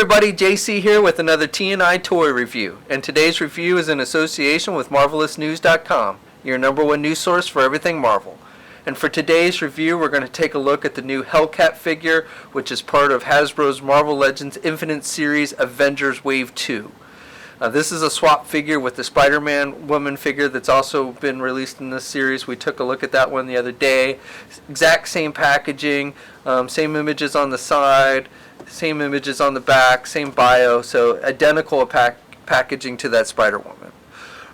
everybody, JC here with another T&I toy review, and today's review is in association with MarvelousNews.com, your #1 news source for everything Marvel. And for today's review, we're going to take a look at the new Hellcat figure, which is part of Hasbro's Marvel Legends Infinite Series Avengers Wave 2. This is a swap figure with the Spider-Man woman figure that's also been released in this series. We took a look at that one the other day. Exact same packaging, same images on the side, same images on the back, same bio, so identical packaging to that Spider-Woman.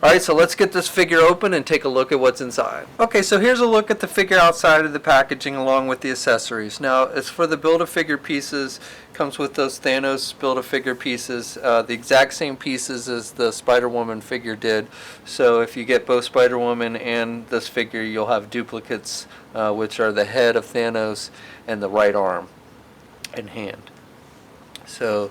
Alright, so let's get this figure open and take a look at what's inside. Okay, so here's a look at the figure outside of the packaging along with the accessories. Now, as for the Build-A-Figure pieces, comes with those Thanos Build-A-Figure pieces, the exact same pieces as the Spider-Woman figure did. So if you get both Spider-Woman and this figure, you'll have duplicates, which are the head of Thanos and the right arm and hand. So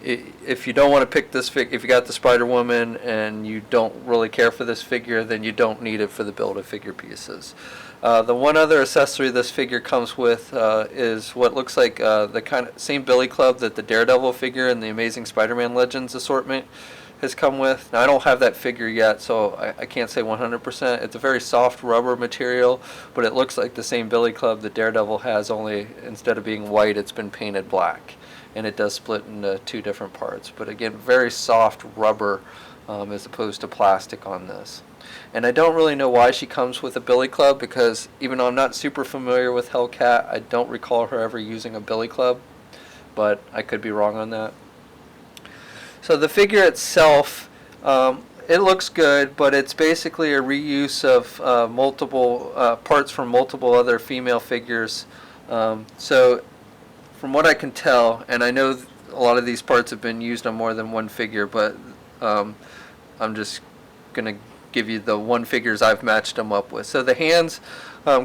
if you don't want to pick this figure, if you got the Spider-Woman and you don't really care for this figure, then you don't need it for the Build-A-Figure pieces. The one other accessory this figure comes with is what looks like the kind of same billy club that the Daredevil figure in the Amazing Spider-Man Legends assortment has come with. Now, I don't have that figure yet, so I can't say 100%. It's a very soft rubber material, but it looks like the same billy club that Daredevil has, only instead of being white, it's been painted black. And it does split into two different parts. But again, very soft rubber as opposed to plastic on this. And I don't really know why she comes with a billy club, because even though I'm not super familiar with Hellcat, I don't recall her ever using a billy club. But I could be wrong on that. So the figure itself, it looks good, but it's basically a reuse of multiple parts from multiple other female figures. So from what I can tell, and I know a lot of these parts have been used on more than one figure, but I'm just going to give you the one figures I've matched them up with. So the hands are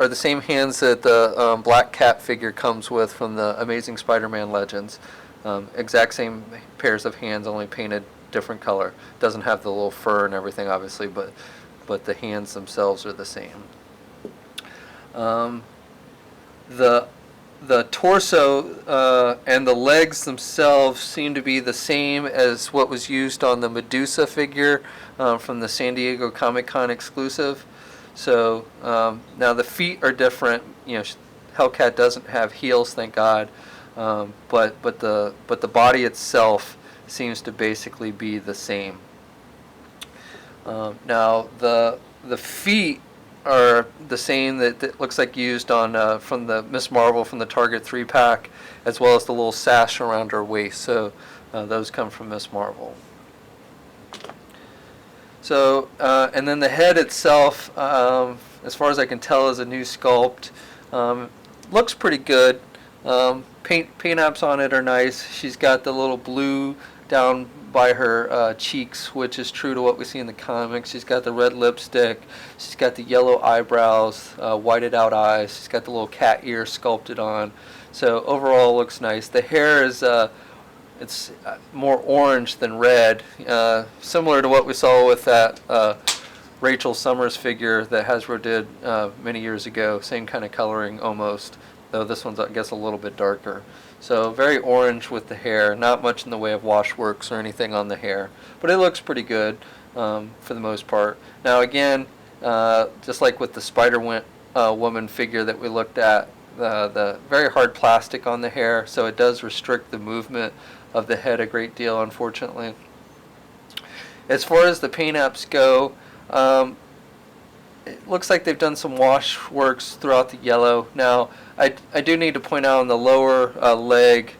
the same hands that the Black Cat figure comes with from the Amazing Spider-Man Legends. Exact same pairs of hands, only painted different color. Doesn't have the little fur and everything, obviously, but the hands themselves are the same. The torso and the legs themselves seem to be the same as what was used on the Medusa figure from the San Diego Comic-Con exclusive. So now the feet are different. You know, Hellcat doesn't have heels, thank God. But the body itself seems to basically be the same. Now the feet are the same that looks like used on from the Miss Marvel from the Target 3-pack, as well as the little sash around her waist. So those come from Miss Marvel. So and then the head itself, as far as I can tell, is a new sculpt. Looks pretty good. Paint apps on it are nice. She's got the little blue down by her cheeks, which is true to what we see in the comics. She's got the red lipstick. She's got the yellow eyebrows, whited out eyes. She's got the little cat ear sculpted on. So overall, looks nice. The hair is it's more orange than red, similar to what we saw with that Rachel Summers figure that Hasbro did many years ago. Same kind of coloring almost, though this one's, I guess, a little bit darker. So very orange with the hair, not much in the way of washworks or anything on the hair, but it looks pretty good for the most part. Now again, just like with the Spider-Woman figure that we looked at, the very hard plastic on the hair, so it does restrict the movement of the head a great deal, unfortunately. As far as the paint apps go, it looks like they've done some wash works throughout the yellow. Now, I do need to point out on the lower leg,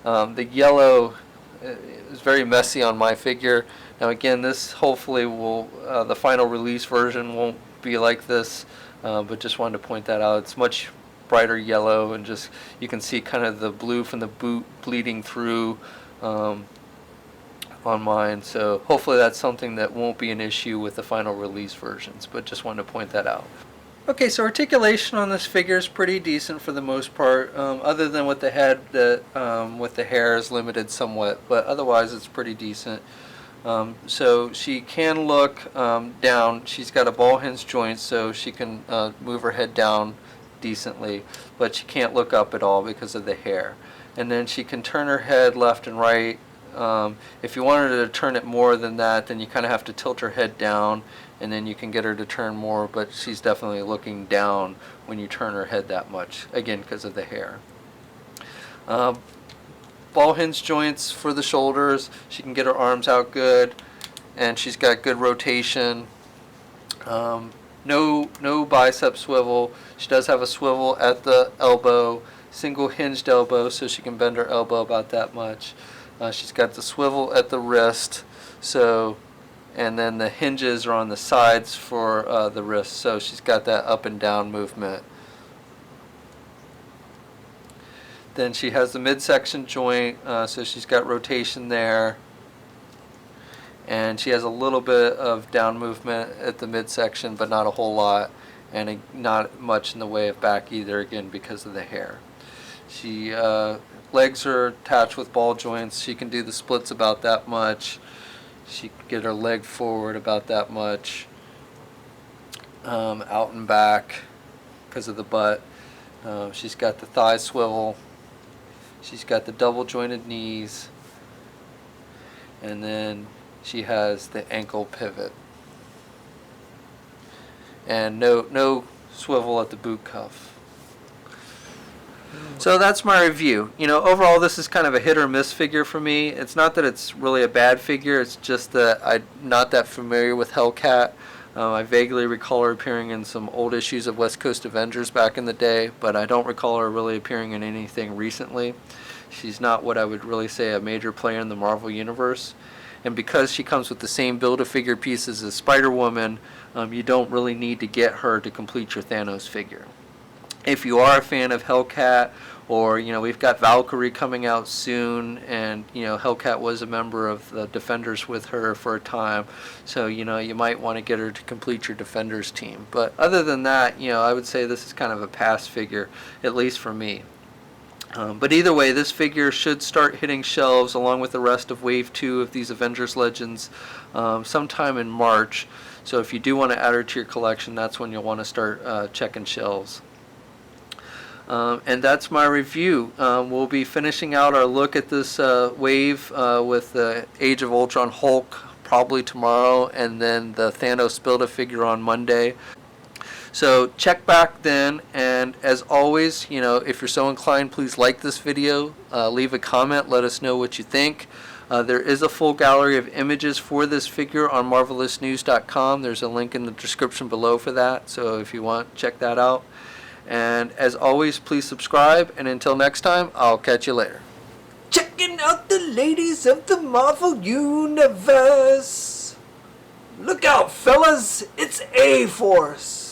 the yellow is very messy on my figure. Now again, this hopefully will, the final release version won't be like this, but just wanted to point that out. It's much brighter yellow, and just you can see kind of the blue from the boot bleeding through on mine, so hopefully that's something that won't be an issue with the final release versions, but just wanted to point that out. Okay, so articulation on this figure is pretty decent for the most part, other than with the head, with the hair is limited somewhat, but otherwise it's pretty decent. So she can look down. She's got a ball hinge joint, so she can move her head down decently, but she can't look up at all because of the hair. and then she can turn her head left and right. If you wanted her to turn it more than that, then you kind of have to tilt her head down, and then you can get her to turn more, but she's definitely looking down when you turn her head that much, again because of the hair. Ball hinge joints for the shoulders. She can get her arms out good, and she's got good rotation. No bicep swivel. She does have a swivel at the elbow, single hinged elbow, so she can bend her elbow about that much. She's got the swivel at the wrist, and then the hinges are on the sides for the wrist, so she's got that up and down movement. Then she has the midsection joint, so she's got rotation there. And she has a little bit of down movement at the midsection, but not a whole lot. And not much in the way of back either, again, because of the hair. Legs are attached with ball joints. She can do the splits about that much. She can get her leg forward about that much. Out and back because of the butt. She's got the thigh swivel. She's got the double jointed knees, and then she has the ankle pivot, and no swivel at the boot cuff. So that's my review. Overall this is kind of a hit or miss figure for me. It's not that it's really a bad figure, it's just that I'm not that familiar with Hellcat. I vaguely recall her appearing in some old issues of West Coast Avengers back in the day, but I don't recall her really appearing in anything recently. She's not what I would really say a major player in the Marvel Universe. And because she comes with the same Build-A-Figure pieces as Spider-Woman, you don't really need to get her to complete your Thanos figure. If you are a fan of Hellcat, or we've got Valkyrie coming out soon, and Hellcat was a member of the Defenders with her for a time, so you might want to get her to complete your Defenders team. But other than that, I would say this is kind of a pass figure, at least for me. But either way, this figure should start hitting shelves along with the rest of Wave 2 of these Avengers Legends sometime in March. So if you do want to add her to your collection, that's when you'll want to start checking shelves. And that's my review. We'll be finishing out our look at this wave with the Age of Ultron Hulk probably tomorrow, and then the Thanos Build-A-Figure on Monday. So check back then, and as always, if you're so inclined, please like this video, leave a comment, let us know what you think. There is a full gallery of images for this figure on MarvelousNews.com. There's a link in the description below for that, so if you want, check that out. And as always, please subscribe, and until next time, I'll catch you later. Checking out the ladies of the Marvel Universe. Look out, fellas, it's A-Force.